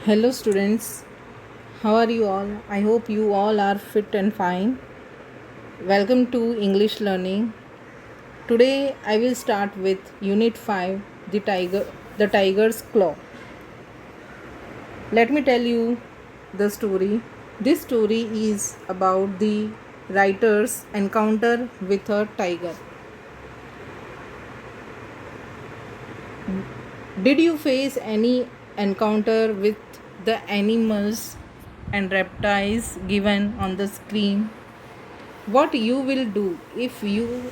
Hello, students. How are you all? I hope you all are fit and fine. Welcome to English learning. Today I will start with Unit 5, the Tiger's Claw. Let me tell you the story. This story is about the writer's encounter with a tiger. Did you face any encounter with the animals and reptiles given on the screen? What you will do if you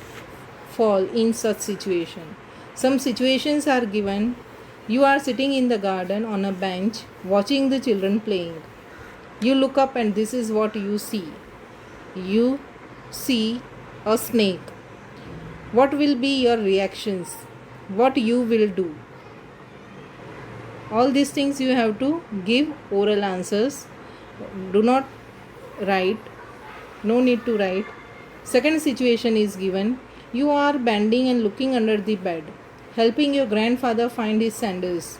fall in such situation? Some situations are given. You are sitting in the garden on a bench watching the children playing. You look up and this is what you see. You see a snake. What will be your reactions? What you will do? All these things you have to give oral answers. Do not write. No need to write. Second situation is given. You are bending and looking under the bed, helping your grandfather find his sandals.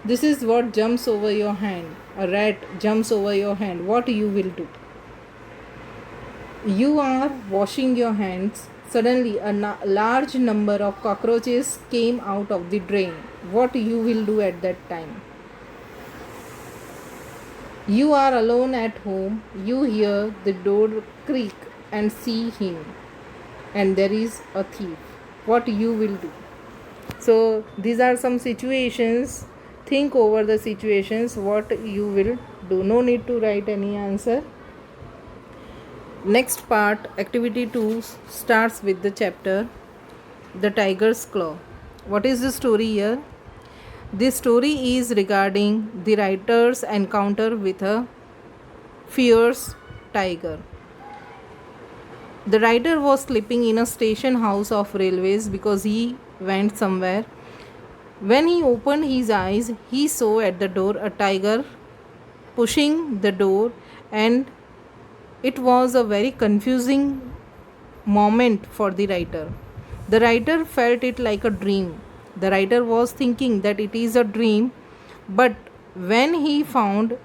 This is what jumps over your hand. A rat jumps over your hand. What you will do? You are washing your hands. Suddenly, a large number of cockroaches came out of the drain. What you will do at that time? You are alone at home. You hear the door creak and see him, and there is a thief. What you will do? So these are some situations. Think over the situations. What you will do? No need to write any answer. Next part, activity 2, starts with the chapter The Tiger's Claw. What is the story here? This story is regarding the writer's encounter with a fierce tiger. The writer was sleeping in a station house of railways because he went somewhere. When he opened his eyes, he saw at the door a tiger pushing the door, and it was a very confusing moment for the writer. The writer felt it like a dream. The writer was thinking that it is a dream, but when he found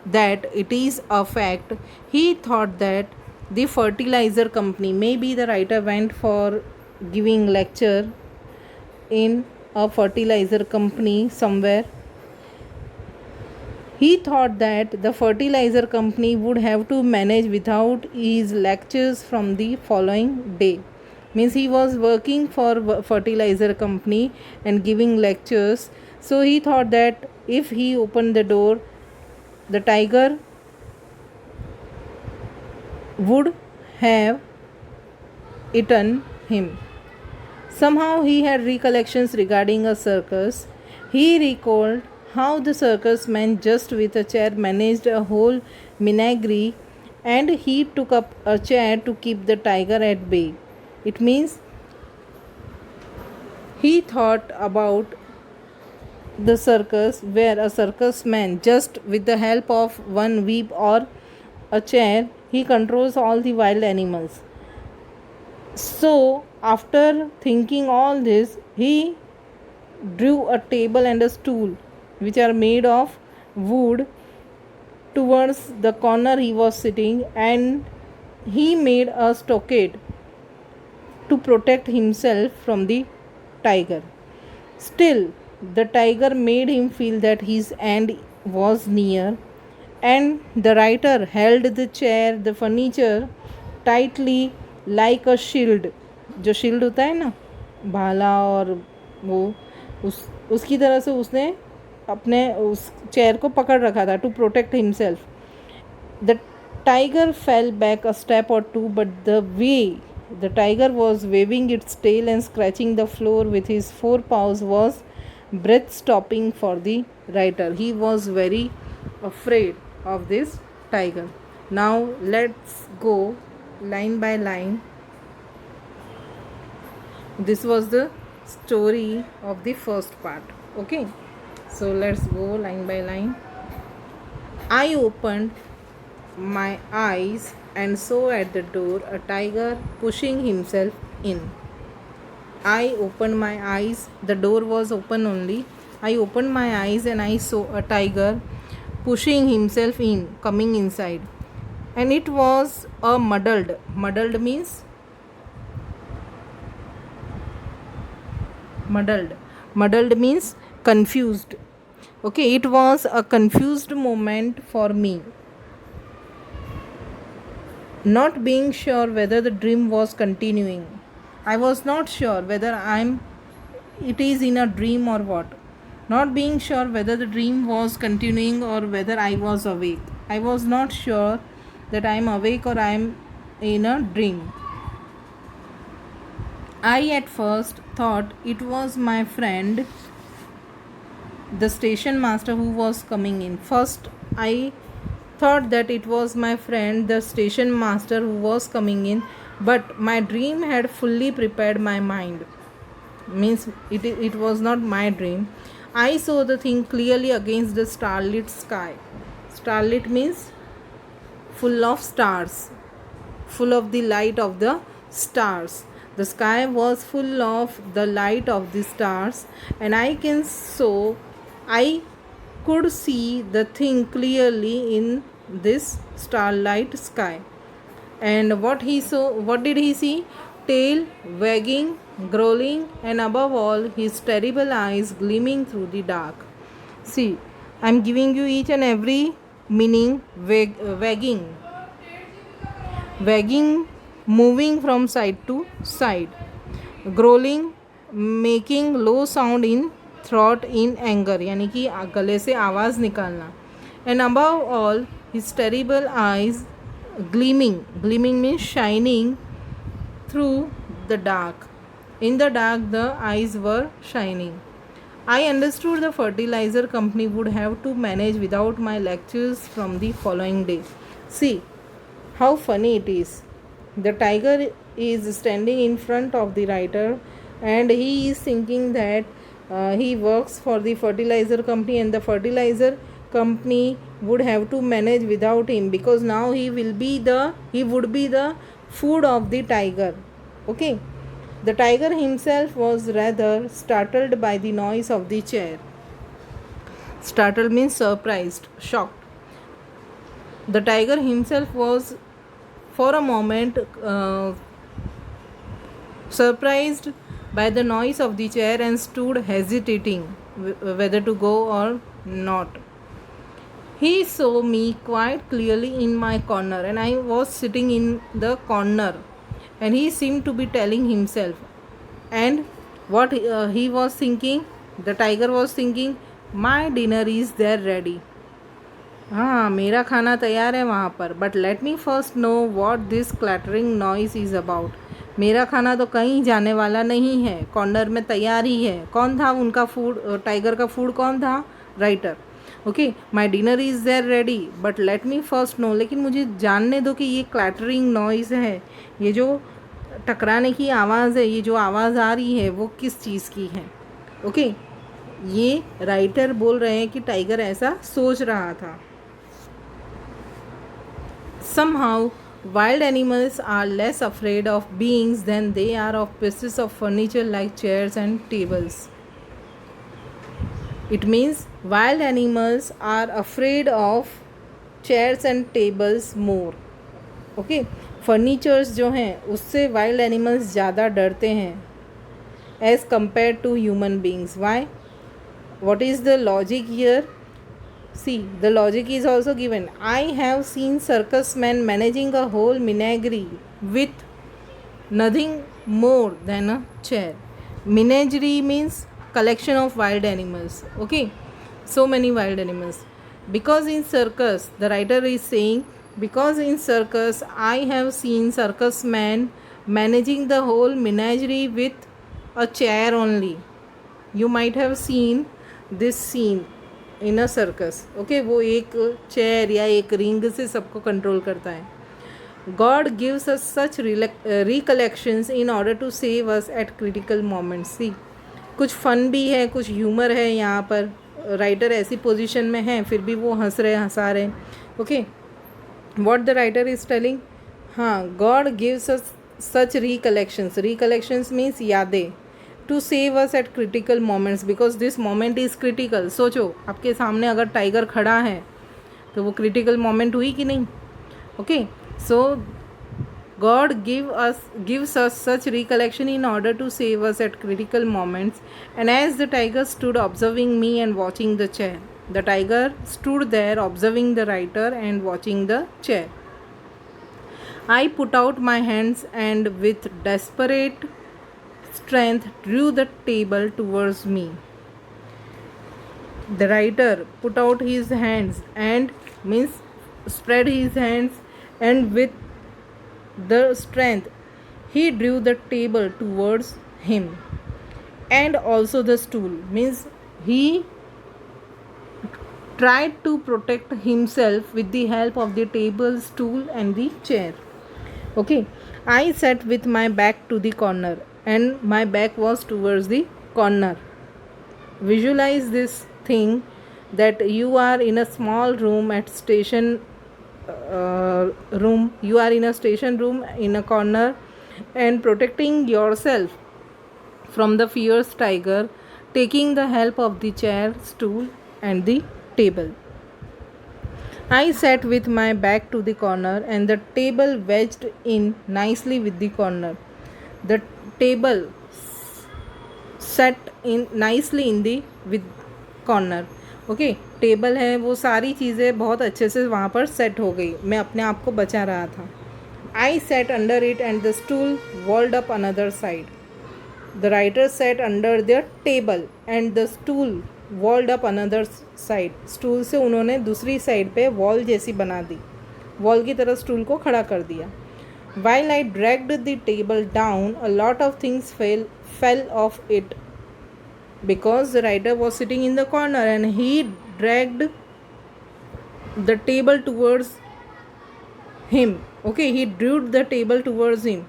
that it is a fact, he thought that the fertilizer company, maybe the writer went for giving lecture in a fertilizer company somewhere. He thought that the fertilizer company would have to manage without his lectures from the following day. Means he was working for fertilizer company and giving lectures. So he thought that if he opened the door, the tiger would have eaten him. Somehow he had recollections regarding a circus. He recalled how the circus man just with a chair managed a whole menagerie, and he took up a chair to keep the tiger at bay. It means he thought about the circus where a circus man, just with the help of one whip or a chair, he controls all the wild animals. So after thinking all this, he drew a table and a stool which are made of wood towards the corner he was sitting, and he made a stockade to protect himself from the tiger. Still, the tiger made him feel that his end was near, and the writer held the chair, the furniture tightly like a shield. जो shield होता है ना, भाला, और वो उसकी तरह से उसने अपने उस चेयर को पकड़ रखा था to protect himself. The tiger fell back a step और two, but the way the tiger was waving its tail and scratching the floor with his four paws was breath stopping for the writer. He was very afraid of this tiger. Now let's go line by line. This was the story of the first part. Okay, so let's go line by line. I opened my eyes and saw at the door a tiger pushing himself in. I opened my eyes. The door was open only. I opened my eyes and I saw a tiger pushing himself in, coming inside. And it was a muddled means muddled means confused. Okay, it was a confused moment for me, not being sure whether the dream was continuing. I was not sure whether it is in a dream or what. Not being sure whether the dream was continuing or whether I was awake. I was not sure that I am awake or I am in a dream. I at first thought it was my friend, the station master, who was coming in. First, I thought that it was my friend, the station master, who was coming in, but my dream had fully prepared my mind. Means it was not my dream. I saw the thing clearly against the starlit sky. Starlit means full of stars, full of the light of the stars. The sky was full of the light of the stars, and I could see the thing clearly in this starlight sky. And what did he see? Tail wagging, growling, and above all, his terrible eyes gleaming through the dark. See, I am giving you each and every meaning. Wagging, moving from side to side. Growling, making low sound in throat in anger, यानी कि गले से आवाज़ निकालना. And above all, his terrible eyes gleaming means shining through the dark. In the dark, the eyes were shining. I understood the fertilizer company would have to manage without my lectures from the following day. See how funny it is. The tiger is standing in front of the writer, and he is thinking that he works for the fertilizer company, and the fertilizer company would have to manage without him, because now he would be the food of the tiger. Okay, the tiger himself was rather startled by the noise of the chair. Startled means surprised, shocked. The tiger himself was for a moment surprised by the noise of the chair and stood hesitating whether to go or not. He saw me quite clearly in my corner, and I was sitting in the corner, and he seemed to be telling himself. And what he was thinking, the tiger was thinking, my dinner is there ready. हाँ, मेरा खाना तैयार है वहाँ पर, but let me first know what this clattering noise is about. मेरा खाना तो कहीं जाने वाला नहीं है, कॉर्नर में तैयार ही है. कौन था उनका फूड, टाइगर का फूड कौन था? Writer. Okay, my dinner is there ready, but let me first know. लेकिन मुझे जानने दो कि ये क्लैटरिंग नॉइज़ है, ये जो टकराने की आवाज़ है, ये जो आवाज़ आ रही है वो किस चीज़ की है. ओके, ये राइटर बोल रहे हैं कि टाइगर ऐसा सोच रहा था. Somehow, wild animals are less afraid of beings than they are of pieces of furniture like chairs and tables. It means wild animals are afraid of chairs and tables more. Okay, furnitures जो हैं उससे wild animals ज़्यादा डरते हैं as compared to human beings. Why? What is the logic here? See, the logic is also given. I have seen circus men managing a whole menagerie with nothing more than a chair. Menagerie means collection of wild animals. Okay, so many wild animals. Because in circus, the writer is saying, because in circus I have seen circus men managing the whole menagerie with a chair only. You might have seen this scene in a circus. Okay, वो एक chair या एक ring से सबको control करता है. God gives us such recollections in order to save us at critical moments. See, कुछ fun भी है, कुछ ह्यूमर है यहाँ पर. राइटर ऐसी पोजीशन में है, फिर भी वो हंसा रहे. Okay, what the writer is telling. हाँ, God gives us such recollections means यादें. To save us at critical moments, because this moment is critical. सोचो, आपके सामने अगर टाइगर खड़ा है तो वो क्रिटिकल मोमेंट हुई कि नहीं? Okay, so God gives us such recollection in order to save us at critical moments. And as the tiger stood observing me and watching the chair, the tiger stood there observing the writer and watching the chair. I put out my hands and with desperate strength drew the table towards me. The writer put out his hands and means spread his hands, and with the strength he drew the table towards him, and also the stool means he tried to protect himself with the help of the table, stool and the chair. Okay, I sat with my back to the corner and my back was towards the corner. Visualize this thing, that you are in a small room at station room, you are in a station room in a corner and protecting yourself from the fierce tiger, taking the help of the chair, stool and the table. I sat with my back to the corner and the table wedged in nicely with the corner. The table set in nicely in the with corner. Okay, table है, वो सारी चीज़ें बहुत अच्छे से वहाँ पर set हो गई, मैं अपने आप को बचा रहा था. I sat under it and the stool walled up another side. The writer sat under the table and the stool walled up another side. Stool से उन्होंने दूसरी साइड पे वॉल जैसी बना दी, वॉल की तरह स्टूल को खड़ा कर दिया. While I dragged the table down a lot of things fell off it, because the writer was sitting in the corner and he dragged the table towards him. Okay, he drew the table towards him.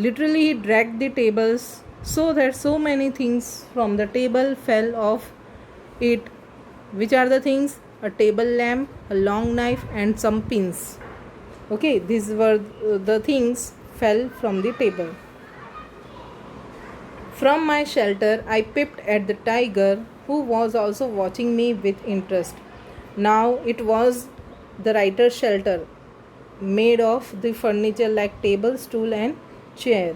Literally he dragged the tables so that so many things from the table fell off it. Which are the things? A table lamp, a long knife and some pins. Okay, these were the things fell from the table. From my shelter, I peeped at the tiger, who was also watching me with interest. Now it was the writer's shelter, made of the furniture like table, stool and chair.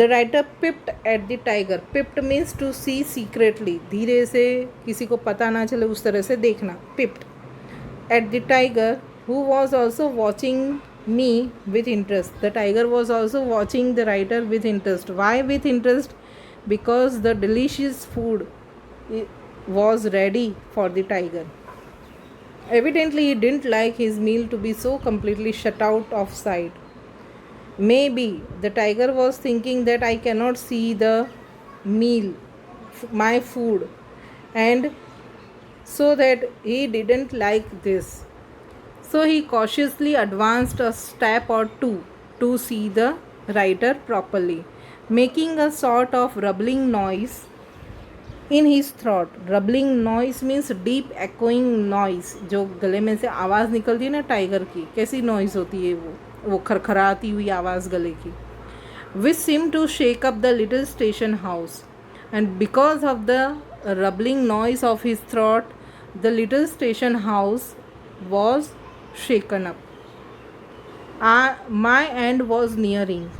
The writer peeped at the tiger. Peeped means to see secretly. धीरे से किसी को पता ना चले उस तरह से देखना. Peeped at the tiger, who was also watching me with interest. The tiger was also watching the writer with interest. Why with interest? Because the delicious food was ready for the tiger. Evidently he didn't like his meal to be so completely shut out of sight. Maybe the tiger was thinking that I cannot see the meal, my food, and so that he didn't like this. So he cautiously advanced a step or two to see the writer properly, making a sort of rumbling noise in his throat. Rumbling noise means deep echoing noise. जो गले में से आवाज़ निकलती है ना tiger की, कैसी नॉइज़ होती है वो खरखराती हुई आवाज़ गले की. Which seemed to shake up the little station house. And because of the rumbling noise of his throat, the little station house was shaken up. My end was nearing.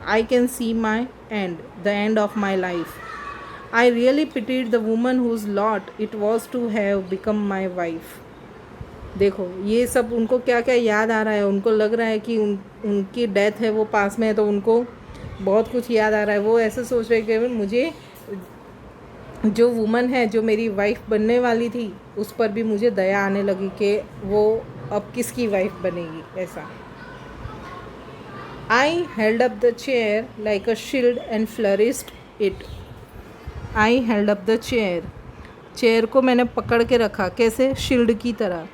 I can see my end, the end of my life. I really pitied the woman whose lot it was to have become my wife. देखो ये सब उनको क्या क्या याद आ रहा है. उनको लग रहा है कि उनकी डेथ है वो पास में है, तो उनको बहुत कुछ याद आ रहा है. वो ऐसे सोच रहे कि मुझे जो वुमन है जो मेरी वाइफ बनने वाली थी उस पर भी मुझे दया आने लगी कि वो अब किसकी वाइफ बनेगी. ऐसा. I held up the chair like a shield and flourished it. I held up the chair. Chair को मैंने पकड़ के रखा. कैसे? शील्ड की तरह.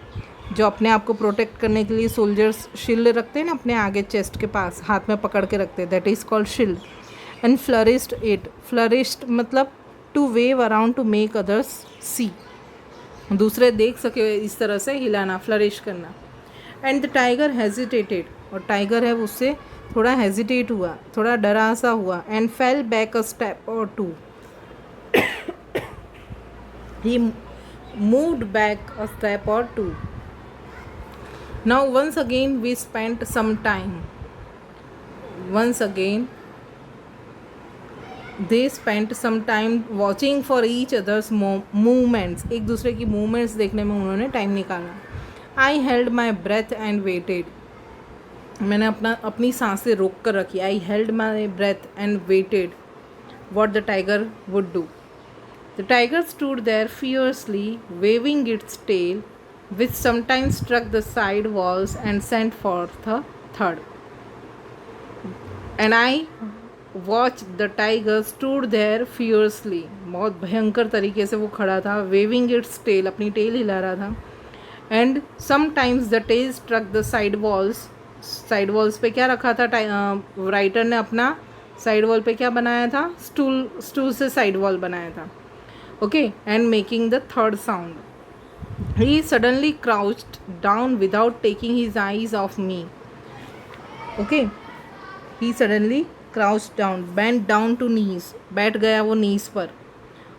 जो अपने आप को प्रोटेक्ट करने के लिए सोल्जर्स शील्ड रखते हैं ना अपने आगे चेस्ट के पास, हाथ में पकड़ के रखते हैं, that is called shield. And flourished it. Flourished मतलब to wave around to make others see, दूसरे देख सके इस तरह से हिलाना, फ्लरिश करना. And the tiger hesitated. और टाइगर है उससे थोड़ा हेजिटेट हुआ, थोड़ा डरा सा हुआ. And fell back a step और two. He moved back a step or two. Now, once again, we spent some time. Once again, they spent some time watching for each other's movements. एक दूसरे की movements देखने में उन्होंने time निकाला. I held my breath and waited. मैंने अपनी सांसें रोक कर रखी. I held my breath and waited what the tiger would do. The tiger stood there fiercely, waving its tail, which sometimes struck the side walls and sent forth a thud. And I watched the tiger stood there fiercely. बहुत भयंकर तरीके से वो खड़ा था. Waving its tail, अपनी tell हिला रहा था. And sometimes the tail struck the side walls. Side walls पे क्या रखा था राइटर ने? अपना साइड वॉल पे क्या बनाया था? स्टूल से साइड वॉल बनाया था. Okay, and making the third sound. He suddenly crouched down without taking his eyes off me. Okay, he suddenly crouched down, bent down to knees. बैठ गया वो नीज पर,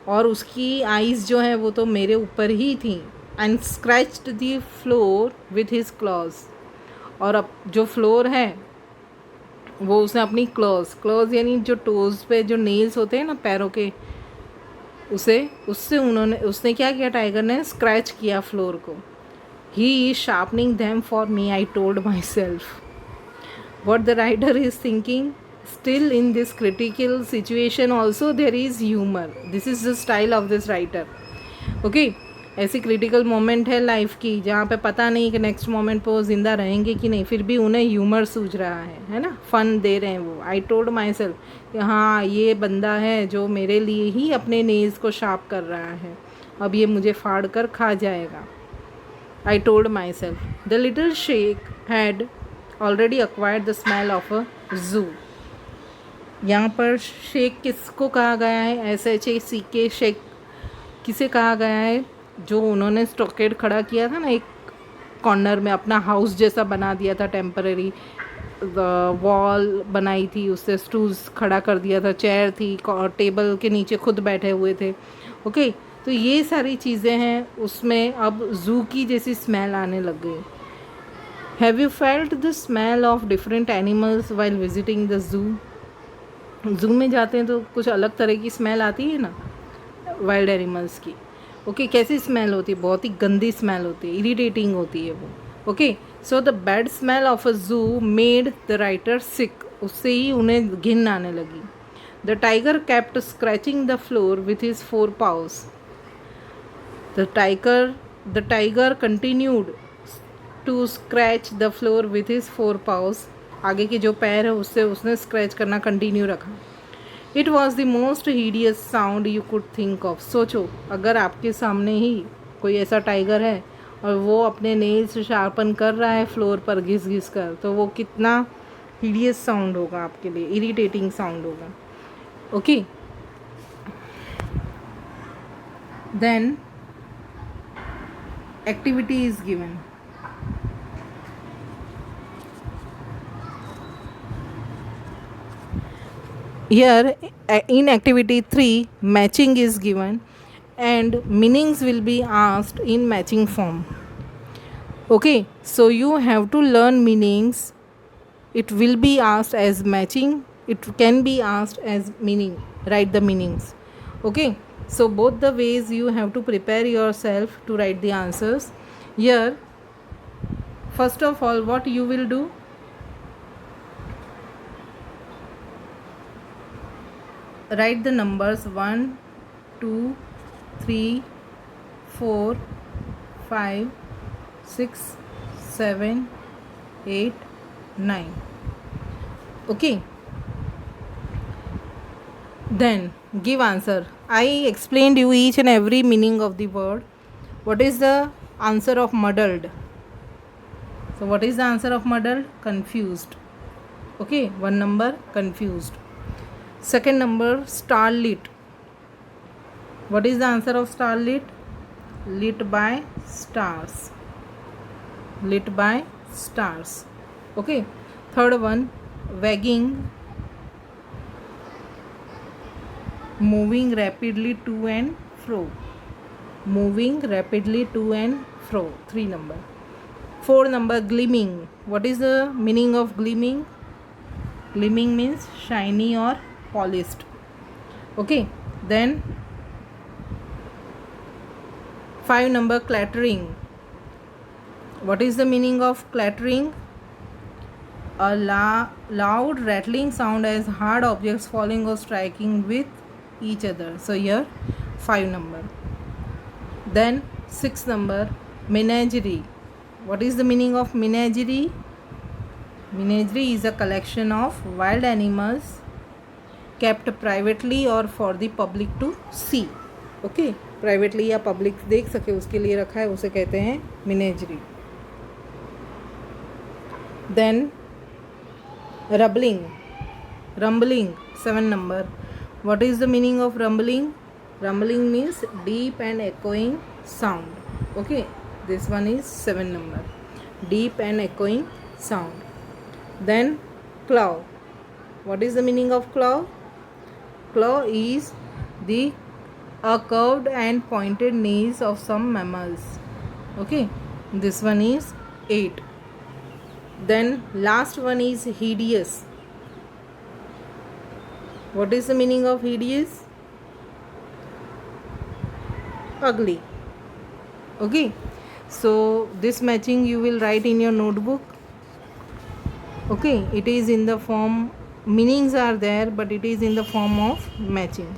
और उसकी आईज जो है वो तो मेरे ऊपर ही थी. And scratched the floor with his clause. और अब जो फ्लोर है वो उसने अपनी क्लॉज यानी जो टोज़ पे जो नेल्स होते हैं ना पैरों के, उसने क्या किया? टाइगर ने स्क्रैच किया फ्लोर को. He is sharpening them for me, I told my self. What the writer is thinking? Still in this critical situation also there is humour. This is the style of this writer. Okay, ऐसी critical moment है life की जहाँ पे पता नहीं कि next moment पे वो ज़िंदा रहेंगे कि नहीं, फिर भी उन्हें ह्यूमर सूझ रहा है ना, फ़न दे रहे हैं वो. आई टोल्ड माई सेल्फ कि हाँ, ये बंदा है जो मेरे लिए ही अपने नेल्स को शार्प कर रहा है, अब ये मुझे फाड़ कर खा जाएगा. I told my self. The little shake had already acquired the smell of a जू. यहाँ पर शेक किसको कहा गया है? SHACK शेक किसे कहा गया है? जो उन्होंने स्टॉकेड खड़ा किया था ना एक कॉर्नर में, अपना हाउस जैसा बना दिया था, टेम्पररी वॉल बनाई थी, उससे स्टूल्स खड़ा कर दिया था, चेयर थी, टेबल के नीचे खुद बैठे हुए थे. ओके, तो ये सारी चीज़ें हैं, उसमें अब जू की जैसी स्मेल आने लग गई. Have you felt the smell of different animals while visiting the zoo? जू में जाते हैं तो कुछ अलग तरह की स्मेल आती है ना वाइल्ड एनिमल्स की. ओके, कैसी स्मेल होती है? बहुत ही गंदी स्मेल होती है, इरिटेटिंग होती है वो. Okay, so the bad smell of a जू मेड द राइटर सिक. उससे ही उन्हें घिन आने लगी. The tiger kept scratching the floor with his 4 paws. The tiger continued to scratch the floor with his 4 paws. आगे के जो पैर है उससे उसने स्क्रैच करना कंटिन्यू रखा. It was the most hideous sound you could think of. सोचो, अगर आपके सामने ही कोई ऐसा टाइगर है और वो अपने नेल्स शार्पन कर रहा है फ्लोर पर घिस घिस कर, तो वो कितना हीडियस साउंड होगा आपके लिए, इरिटेटिंग साउंड होगा. Okay, then activity is given. Here in activity 3, matching is given and meanings will be asked in matching form. Okay, so you have to learn meanings. It will be asked as matching, it can be asked as meaning. Write the meanings. Okay, so both the ways you have to prepare yourself to write the answers. Here, first of all, what you will do? Write the numbers 1, 2, 3, 4, 5, 6, 7, 8, 9. Okay. Then give answer. I explained you each and every meaning of the word. What is the answer of muddled? So what is the answer of muddled? Confused. Okay, one number, confused. Second number, starlit. What is the answer of starlit? Lit by stars. Lit by stars. Okay. Third one, wagging, moving rapidly to and fro. moving rapidly to and fro. 3 number. 4 number, gleaming. What is the meaning of gleaming? Gleaming means shiny or polished. Okay, then 5 number, clattering. What is the meaning of clattering? A loud rattling sound as hard objects falling or striking with each other. So here 5 number. Then 6 number, menagerie. What is the meaning of menagerie? Menagerie is a collection of wild animals kept privately or for the public to see. Okay, privately या public देख सके उसके लिए रखा है, उसे कहते हैं menagerie. Then rumbling. 7 number. What is the meaning of rumbling? Rumbling means deep and echoing sound. Okay, this one is 7 number. Deep and echoing sound. Then claw. What is the meaning of claw? Claw is a curved and pointed nails of some mammals. Okay, this one is 8. Then last one is hideous. What is the meaning of hideous? Ugly. Okay, so this matching you will write in your notebook. Okay, it is in the form, meanings are there, but it is in the form of matching.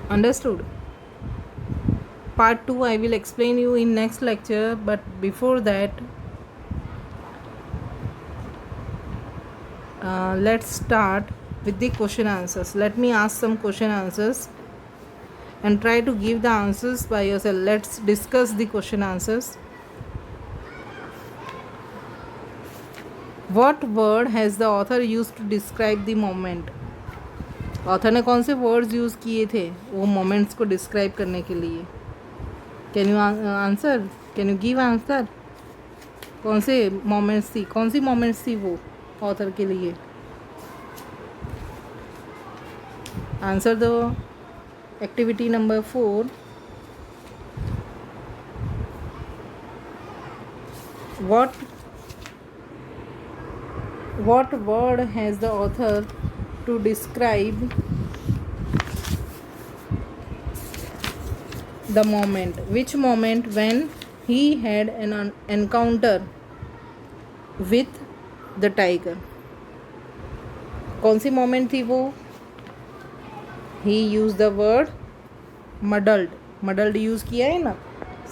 Understood? Part 2 I will explain you in next lecture, but before that let's start with the question answers. Let me ask some question answers and try to give the answers by yourself. Let's discuss the question answers. What word has the author used to describe the moment? Author ने कौन से words use किए थे वो moments को describe करने के लिए? Can you answer? Can you give answer? कौन से मोमेंट्स थी, कौन सी मोमेंट्स थी वो ऑथर के लिए? आंसर दो. Activity number 4. What word has the author to describe the moment? Which moment when he had an encounter with the tiger? कौन सी मोमेंट थी वो? He used the word muddled. Muddled use किया है ना?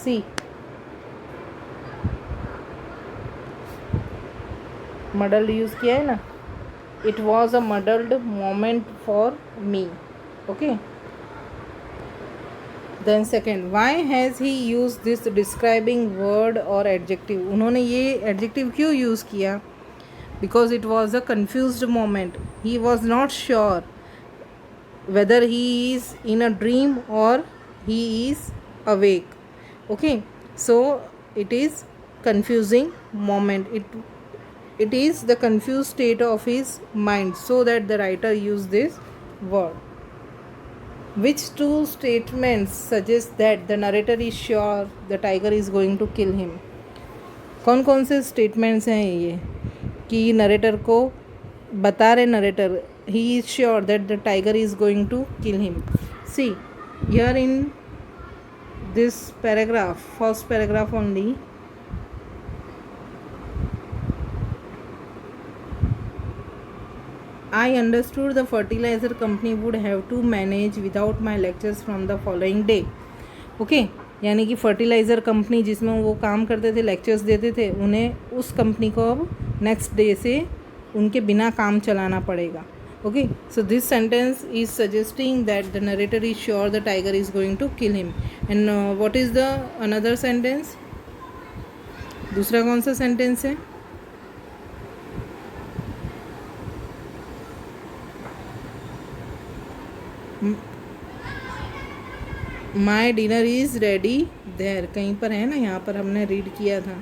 See, muddled use किया है ना? It was a muddled moment for me. Okay. Then second, why has he used this describing word or adjective? उन्होंने ये adjective क्यों यूज़ किया? Because it was a confused moment. He was not sure whether he is in a dream or he is awake. Okay, so it is confusing moment. It is the confused state of his mind, so that the writer used this word. Which two statements suggest that the narrator is sure the tiger is going to kill him? कौन कौन से statements हैं ये कि narrator को बता रहे narrator he is sure that the tiger is going to kill him? See, here in this paragraph, first paragraph only, I understood the fertilizer company would have to manage without my lectures from the following day. Okay, यानी कि fertiliser company जिसमें वो काम करते थे, lectures देते थे, उन्हें उस कंपनी को अब नेक्स्ट डे से उनके बिना काम चलाना पड़ेगा. Okay, so this sentence is suggesting that the narrator is sure the tiger is going to kill him. And what is the another sentence? दूसरा कौन सा सेंटेंस है? My dinner is ready there, कहीं पर है ना, यहाँ पर हमने रीड किया था.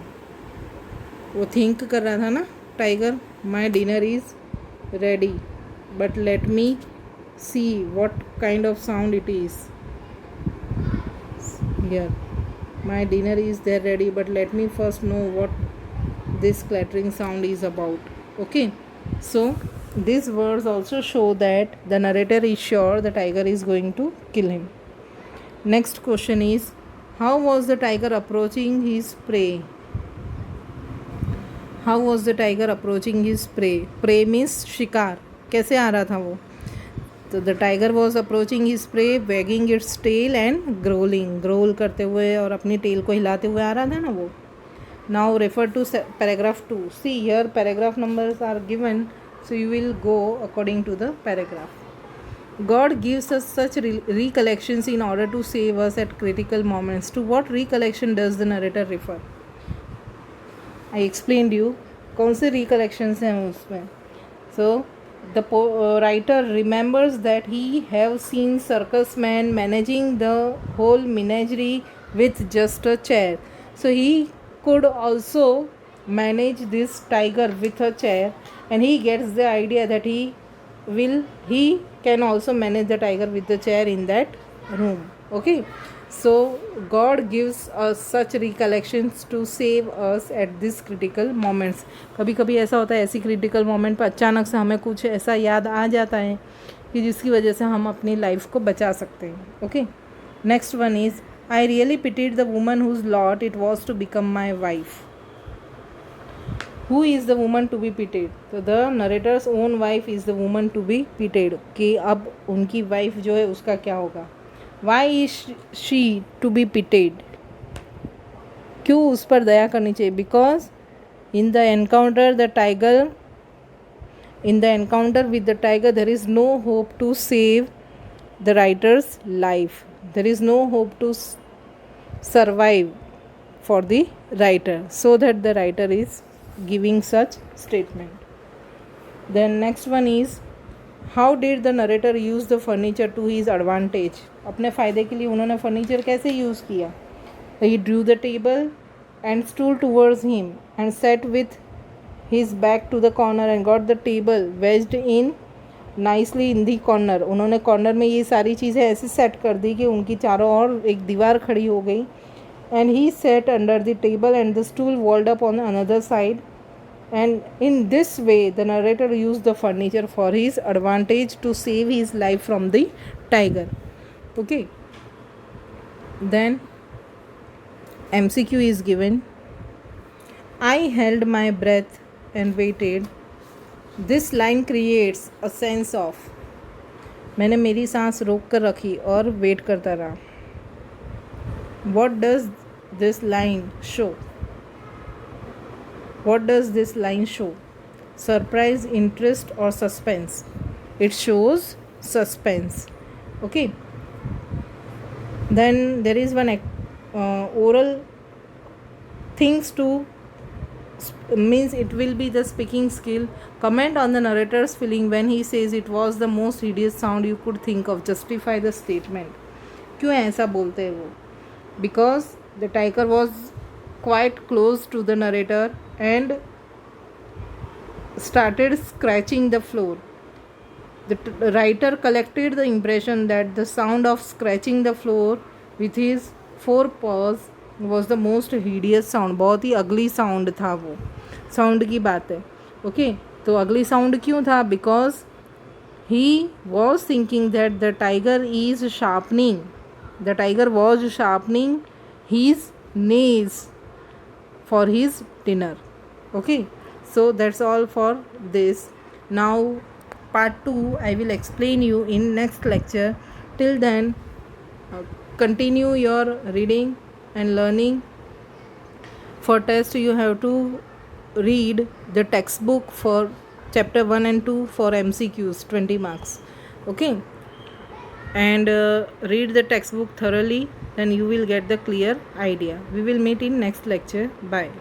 वो थिंक कर रहा था ना tiger, my dinner is ready but let me see what kind of sound it is. here. My dinner is there ready, but let me first know what this clattering sound is about. Okay, so these words also show that the narrator is sure the tiger is going to kill him. Next question is, how was the tiger approaching his prey? How was the tiger approaching his prey? Prey means शिकार. कैसे आ रहा था वो? तो the tiger was approaching his prey wagging its tail and growling. Growl करते हुए और अपनी टेल को हिलाते हुए आ रहा था ना वो. Now refer to paragraph 2. See here paragraph numbers are given, so you will go according to the paragraph. God gives us such recollections in order to save us at critical moments. To what recollection does the narrator refer? I explained you कौन से recollections हैं उसमें. So the writer remembers that he have seen circus man managing the whole menagerie with just a chair. So he could also manage this tiger with a chair, and he gets the idea that he can also manage the tiger with the chair in that room. Okay, so God gives us such recollections to save us at this critical moments. कभी कभी ऐसा होता है, ऐसी critical moment पर अचानक से हमें कुछ ऐसा याद आ जाता है कि जिसकी वजह से हम अपनी लाइफ को बचा सकते हैं. Okay, next one is, I really pitied the woman whose lot it was to become my wife. Who is the woman to be pitied? So the narrator's own wife is the woman to be pitied. कि अब उनकी wife जो है उसका क्या होगा. Why is she to be pitied? क्यों उस पर दया करनी चाहिए? Because in the encounter with the tiger there is no hope to save the writer's life. There is no hope to survive for the writer, so that the writer is giving such statement. Then next one is, how did the narrator use the furniture to his advantage? अपने फ़ायदे के लिए उन्होंने furniture कैसे use किया? He drew the table and stool towards him and sat with his back to the corner and got the table wedged in nicely in the corner. उन्होंने corner में ये सारी चीज़ें ऐसे सेट कर दी कि उनकी चारों ओर एक दीवार खड़ी हो गई. And he sat under the table and the stool walled up on another side. And in this way the narrator used the furniture for his advantage to save his life from the tiger. Okay, then MCQ is given. I held my breath and waited. This line creates a sense of, मैंने मेरी सांस रोक कर रखी और wait करता रहा. What does this line show? What does this line show? Surprise, interest or suspense? It shows suspense. Okay, then there is one oral things to means it will be the speaking skill. Comment on the narrator's feeling when he says it was the most hideous sound you could think of. Justify the statement. क्यों ऐसा बोलते हैं वो? Because the tiger was quite close to the narrator and started scratching the floor. The writer collected the impression that the sound of scratching the floor with his forepaws was the most hideous sound. बहुत ही ugly sound था वो. Sound की बात है. Okay, तो ugly sound क्यों था? Because he was thinking that the tiger was sharpening his nails for his dinner. Okay, so that's all for this. Now part 2 I will explain you in next lecture. Till then, continue your reading and learning. For test you have to read the textbook for chapter 1 and 2 for MCQs, 20 marks. Okay, and read the textbook thoroughly, then you will get the clear idea. We will meet in next lecture. Bye.